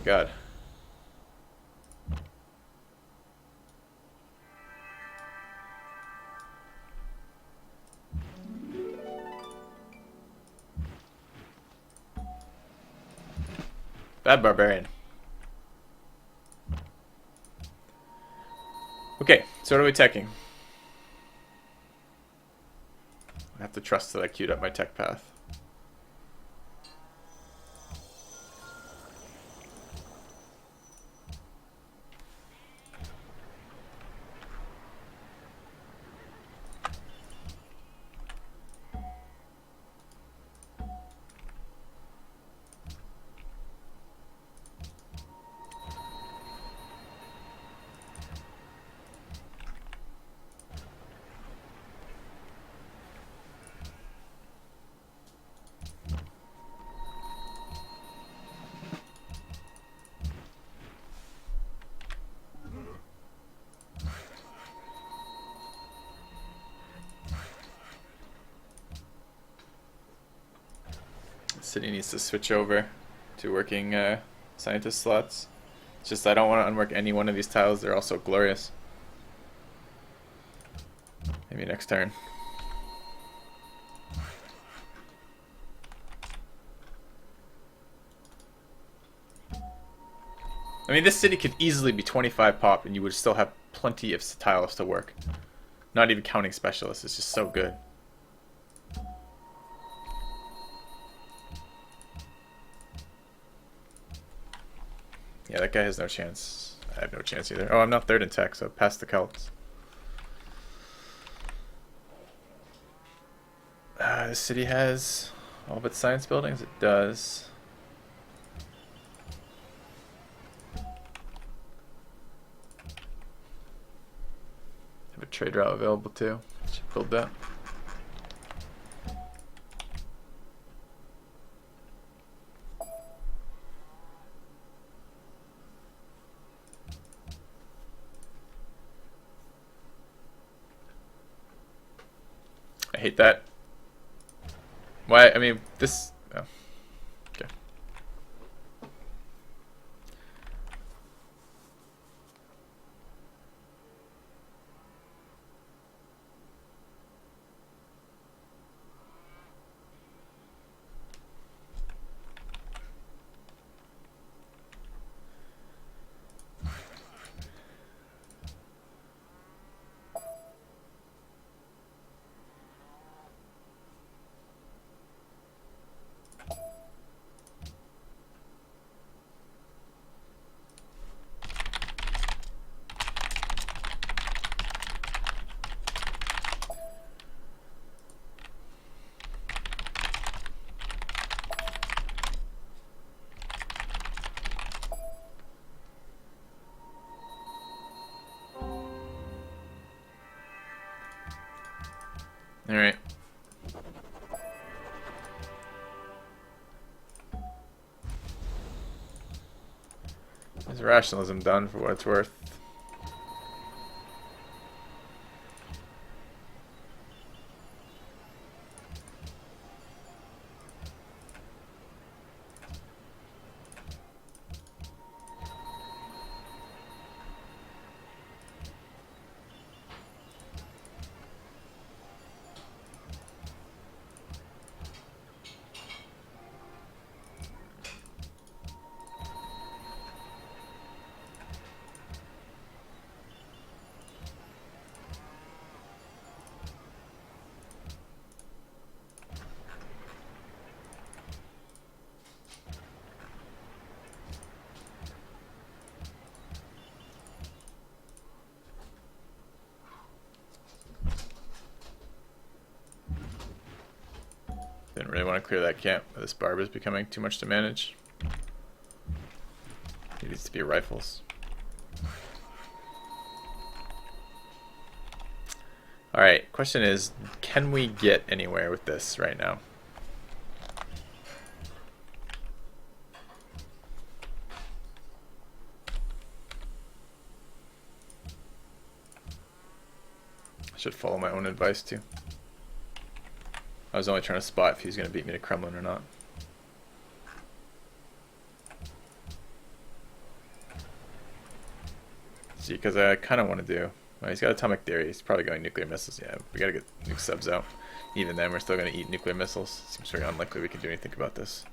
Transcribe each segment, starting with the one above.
god. Bad barbarian. Okay, so what are we teching? I have to trust that I queued up my tech path. City needs to switch over to working scientist slots. It's just I don't want to unwork any one of these tiles. They're all so glorious. Maybe next turn. I mean, this city could easily be 25 pop and you would still have plenty of tiles to work. Not even counting specialists. It's just so good. Yeah, that guy has no chance. I have no chance either. Oh, I'm not third in tech, so past the Celts. This city has all but science buildings? It does. Have a trade route available too. Should build that. I hate that. Why? I mean, this... Oh. Okay. Alright. Is rationalism done for what it's worth? Didn't really want to clear that camp, but this barb is becoming too much to manage. It needs to be rifles. Alright, question is, can we get anywhere with this right now? I should follow my own advice too. I was only trying to spot if he's going to beat me to Kremlin or not. see, because I kind of want to do. Well, he's got atomic theory. He's probably going nuclear missiles. Yeah, we gotta get nuke subs out. Even then, we're still gonna eat nuclear missiles. Seems very unlikely we can do anything about this.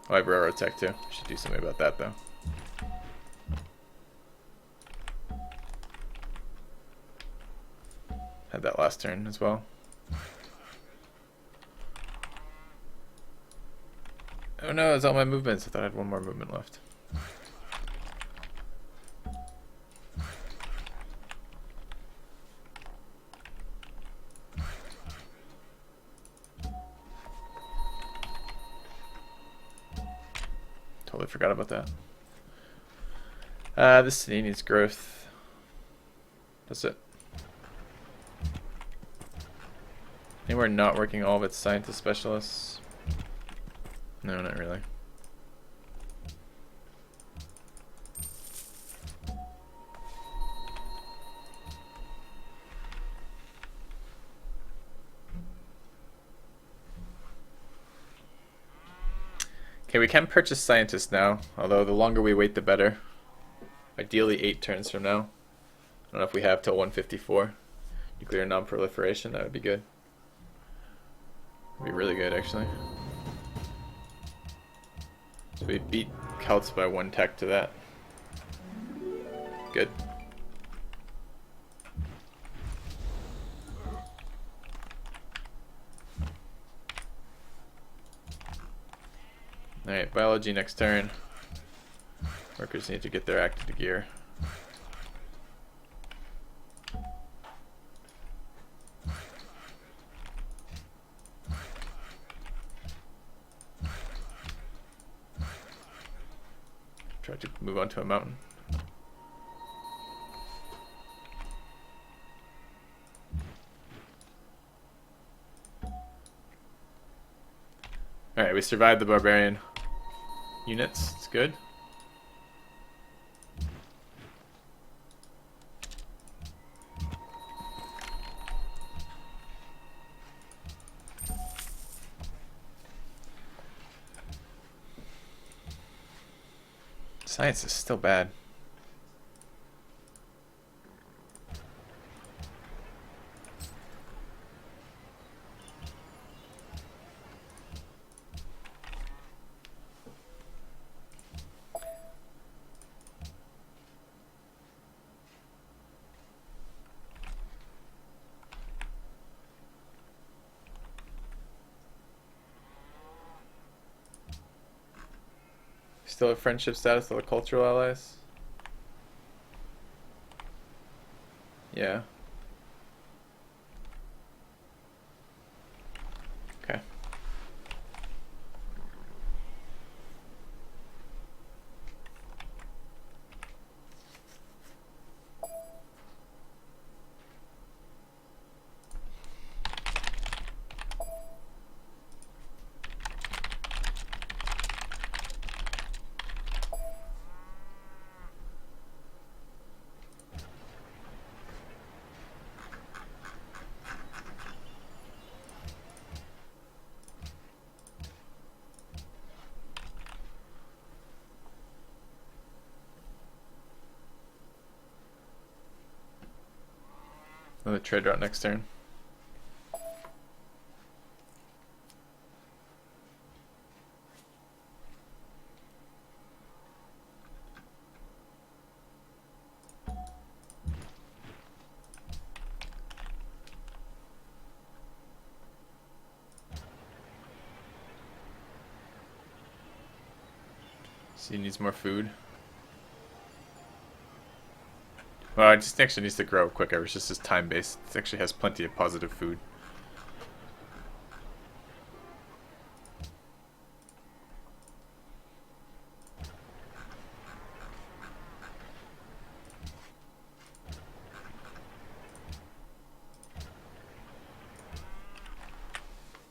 Oh, I have railroad tech too. Should do something about that though. Had that last turn as well. Oh no, it's all my movements. I thought I had one more movement left. Totally forgot about that. This city needs growth. That's it. Anywhere not working all of its scientist specialists? No, not really. Okay, we can purchase scientists now, although the longer we wait the better. Ideally 8 turns from now. I don't know if we have till 154. Nuclear non-proliferation, that would be good. Would be really good, actually. So we beat Celts by 1 tech to that. Good. Alright, biology next turn. Workers need to get their act into gear. Try to move on to a mountain. Alright, we survived the barbarian units. It's good. Science is still bad. Still have friendship status with the cultural allies? Yeah. Okay. Another trade route next turn. So he needs more food. Well, it just actually needs to grow quicker. It's just time based. It actually has plenty of positive food.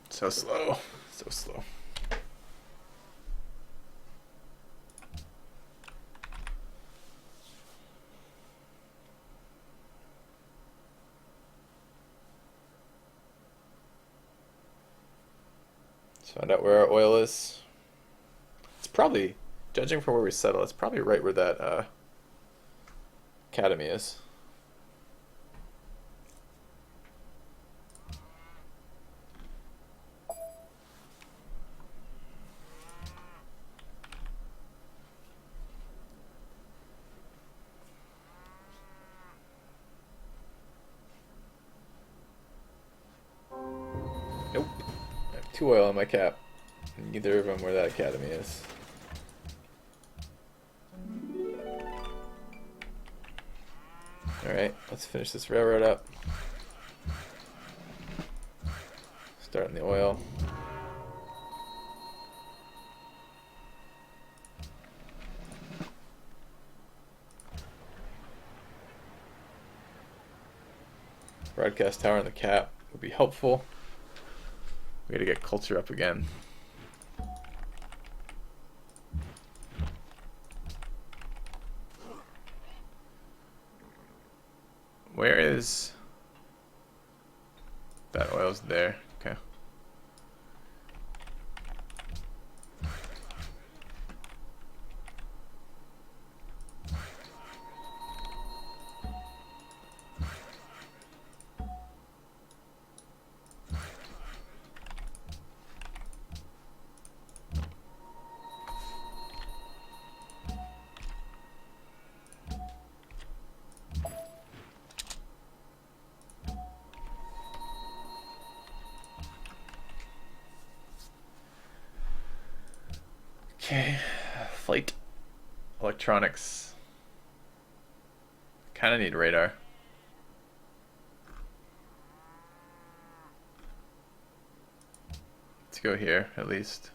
So slow. So slow. Let's find out where our oil is. It's probably Judging from where we settle, it's probably right where that academy is. Nope. I have 2 oil on my cap. Neither of them where that academy is. Alright, let's finish this railroad up. Starting the oil. Broadcast tower on the cap would be helpful. We gotta get culture up again. Where is that? Oil's there. Okay. Okay, flight electronics. Kind of need radar. Let's go here at least.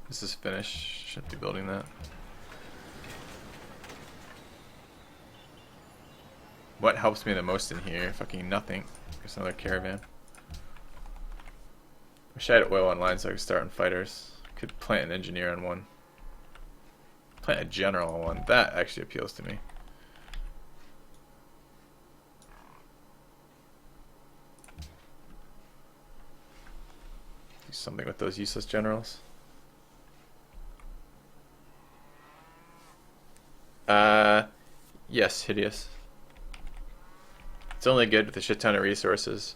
This is finished. Shouldn't be building that. What helps me the most in here? Fucking nothing. There's another caravan. Wish I had oil online so I could start on fighters. Could plant an engineer on one. Plant a general on one. That actually appeals to me. Do something with those useless generals. Yes, hideous. It's only good with a shit ton of resources.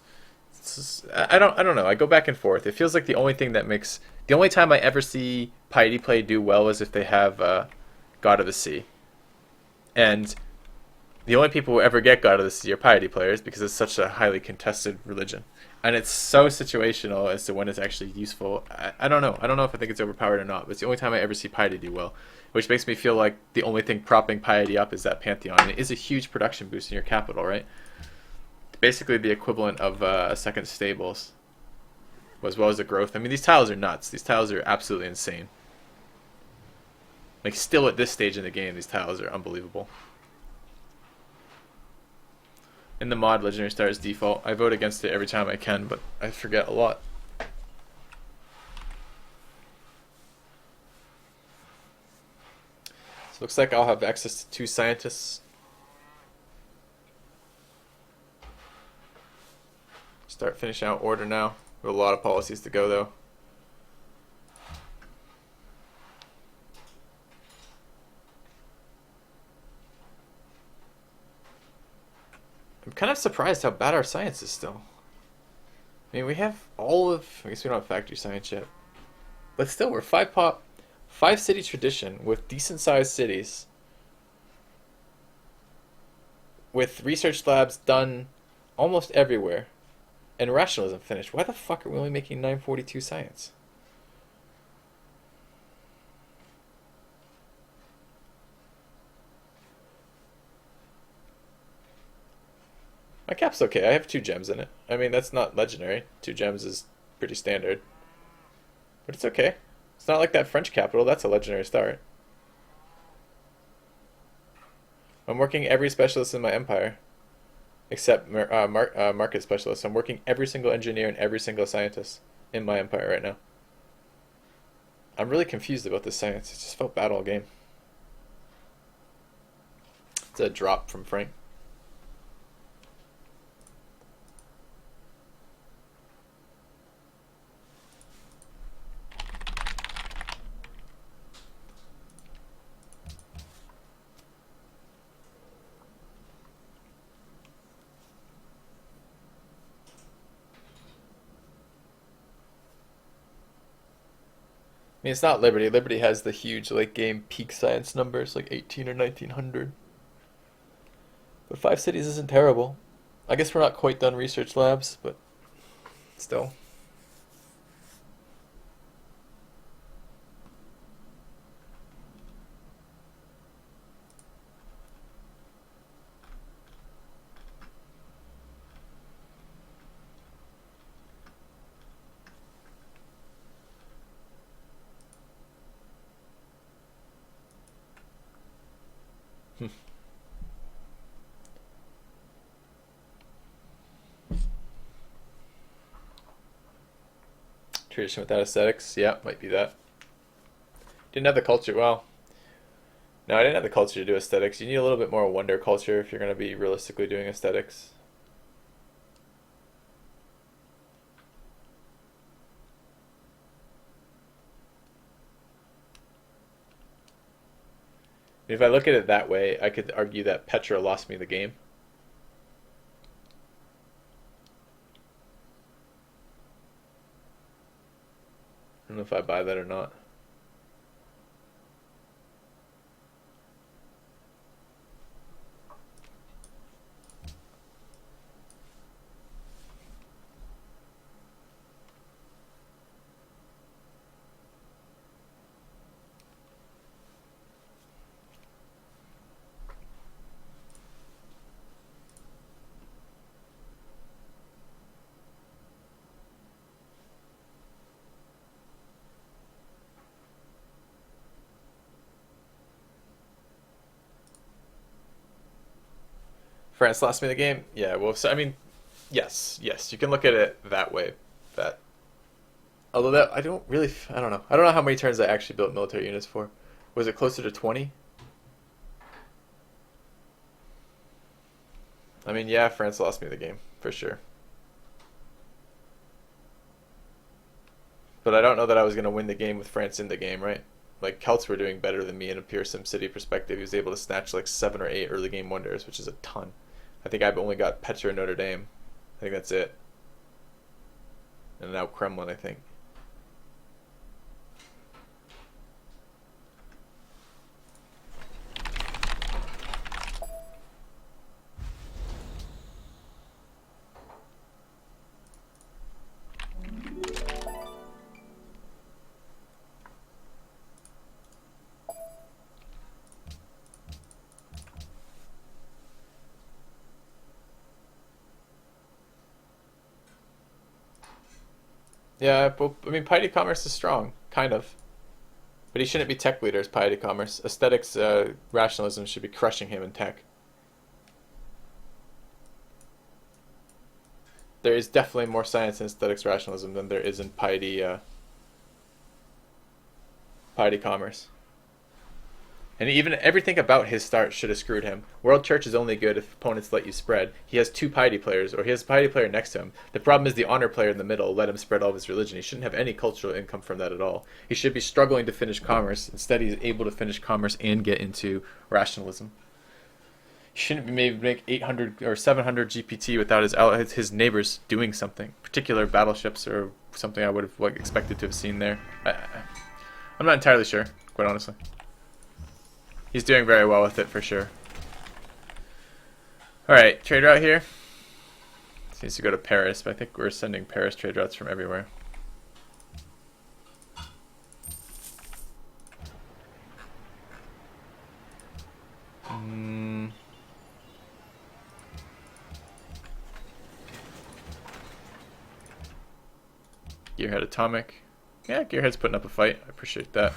I don't know. I go back and forth. It feels like the only thing that makes the only time I ever see piety play do well is if they have God of the Sea, and the only people who ever get God of the Sea are piety players because it's such a highly contested religion, and it's so situational as to when it's actually useful. I don't know. I don't know if I think it's overpowered or not, but it's the only time I ever see piety do well, which makes me feel like the only thing propping piety up is that Pantheon, and it is a huge production boost in your capital, right? Basically the equivalent of a second stables, as well as the growth. I mean, these tiles are nuts. These tiles are absolutely insane. Like, still at this stage in the game, these tiles are unbelievable. In the mod, Legendary Star is default. I vote against it every time I can, but I forget a lot. So looks like I'll have access to 2 scientists. Start finishing out order now. We have a lot of policies to go though. I'm kind of surprised how bad our science is still. I mean, we have all of... I guess we don't have factory science yet. But still, we're 5 city tradition with decent sized cities. With research labs done almost everywhere. And rationalism finished. Why the fuck are we only making 942 science? My cap's okay. I have 2 gems in it. I mean, that's not legendary. 2 gems is pretty standard. But it's okay. It's not like that French capital. That's a legendary start. I'm working every specialist in my empire. Except market specialists. I'm working every single engineer and every single scientist in my empire right now. I'm really confused about this science. It just felt bad all game. It's a drop from Frank. I mean, it's not Liberty. Liberty has the huge late game peak science numbers, like 18 or 1900. But 5 cities isn't terrible. I guess we're not quite done research labs, but still. Tradition without aesthetics. Yeah, might be that. Didn't have the culture. Well, no, I didn't have the culture to do aesthetics. You need a little bit more wonder culture if you're going to be realistically doing aesthetics. If I look at it that way, I could argue that Petra lost me the game. I don't know if I buy that or not. France lost me the game? Yeah, well, so, I mean, yes, you can look at it that way. That, although that, I don't know. I don't know how many turns I actually built military units for. Was it closer to 20? I mean, yeah, France lost me the game, for sure. But I don't know that I was going to win the game with France in the game, right? Like, Celts were doing better than me in a pure SimCity perspective. He was able to snatch like 7 or 8 early game wonders, which is a ton. I think I've only got Petra and Notre Dame. I think that's it. And now Kremlin, I think. Yeah, but, I mean, Piety Commerce is strong, kind of. But he shouldn't be tech leader as Piety Commerce. Aesthetics, rationalism should be crushing him in tech. There is definitely more science in aesthetics rationalism than there is in Piety Commerce. And even everything about his start should have screwed him. World Church is only good if opponents let you spread. He has 2 piety players, or he has a piety player next to him. The problem is the honor player in the middle let him spread all of his religion. He shouldn't have any cultural income from that at all. He should be struggling to finish commerce. Instead, he's able to finish commerce and get into rationalism. He shouldn't be maybe make 800 or 700 GPT without his neighbors doing something. Particular battleships or something I would have expected to have seen there. I'm not entirely sure, quite honestly. He's doing very well with it for sure. Alright, trade route here. This needs to go to Paris, but I think we're sending Paris trade routes from everywhere. Gearhead Atomic. Yeah, Gearhead's putting up a fight. I appreciate that.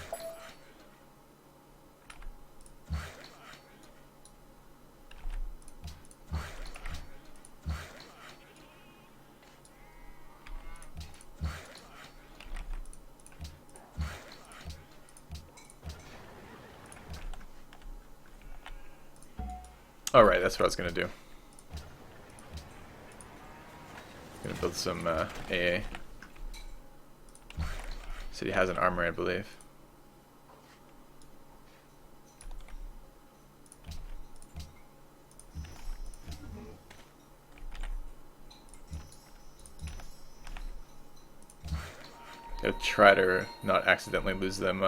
Oh right, that's what I was gonna do. Gonna build some AA. City has an armory, I believe. Gotta try to not accidentally lose them.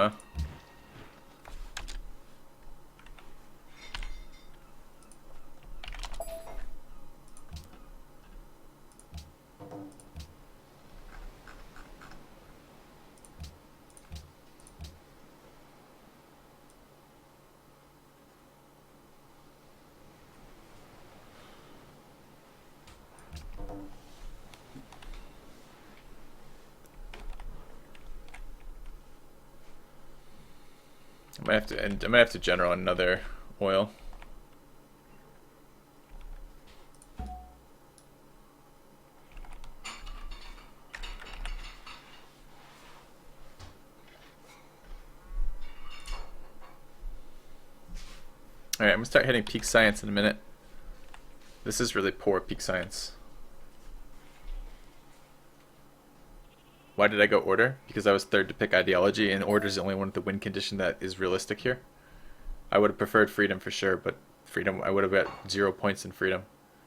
I might have to general another oil. Alright, I'm gonna start hitting peak science in a minute. This is really poor peak science. Why did I go order? Because I was third to pick ideology, and order is the only one with the win condition that is realistic here. I would have preferred freedom for sure, but freedom, I would have got 0 points in freedom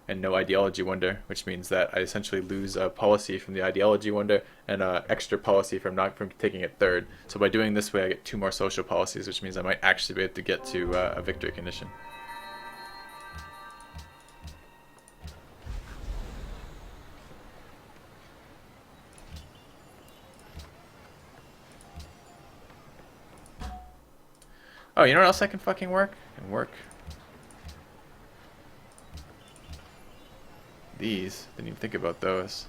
and no ideology wonder, which means that I essentially lose a policy from the ideology wonder and extra policy from taking it third. So by doing this way, I get 2 more social policies, which means I might actually be able to get to a victory condition. Oh, you know what else I can fucking work? I can work these. Didn't even think about those.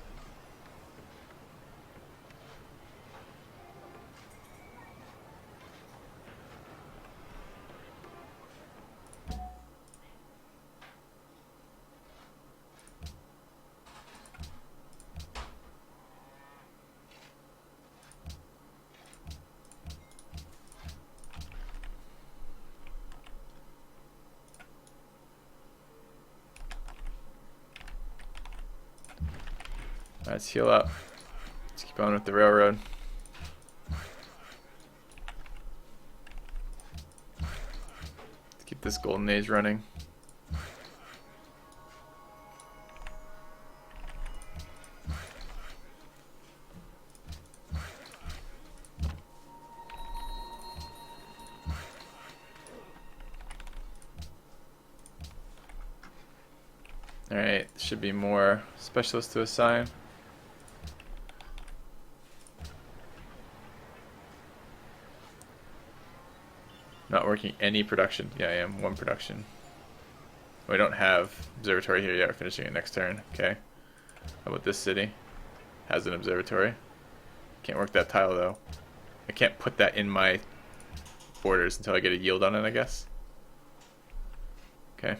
Let's heal up. Let's keep on with the railroad. Let's keep this golden age running. Alright, should be more specialists to assign. Not working any production. Yeah, I am. 1 production. We don't have observatory here yet. We're finishing it next turn. Okay. How about this city? Has an observatory. Can't work that tile though. I can't put that in my borders until I get a yield on it, I guess. Okay.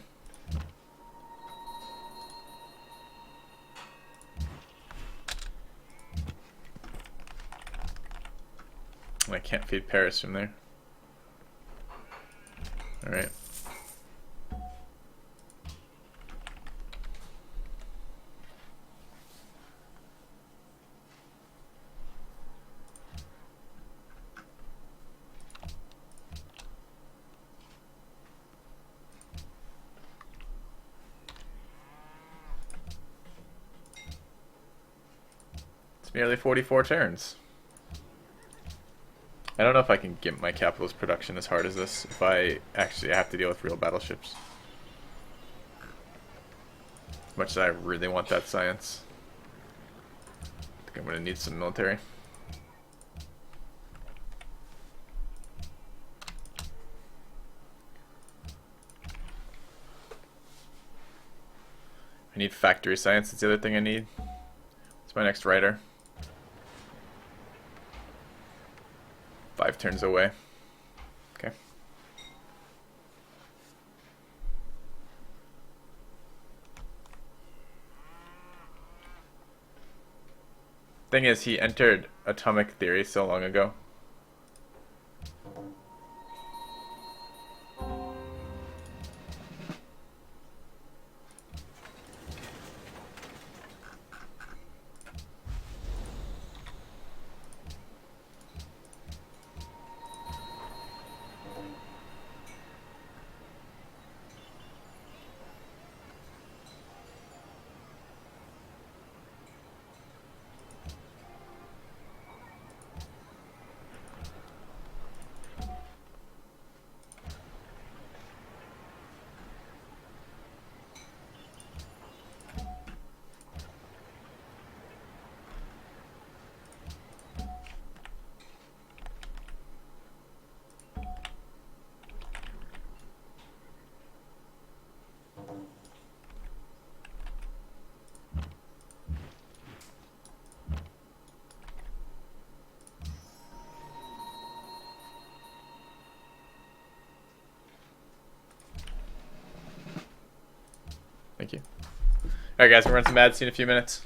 And I can't feed Paris from there. Alright. It's nearly 44 turns. I don't know if I can get my capitalist production as hard as this if I actually have to deal with real battleships. As much as I really want that science. I think I'm going to need some military. I need factory science, that's the other thing I need. It's my next writer. 5 turns away. Okay. Thing is, he entered atomic theory so long ago. Alright guys, we're running some ads in a few minutes.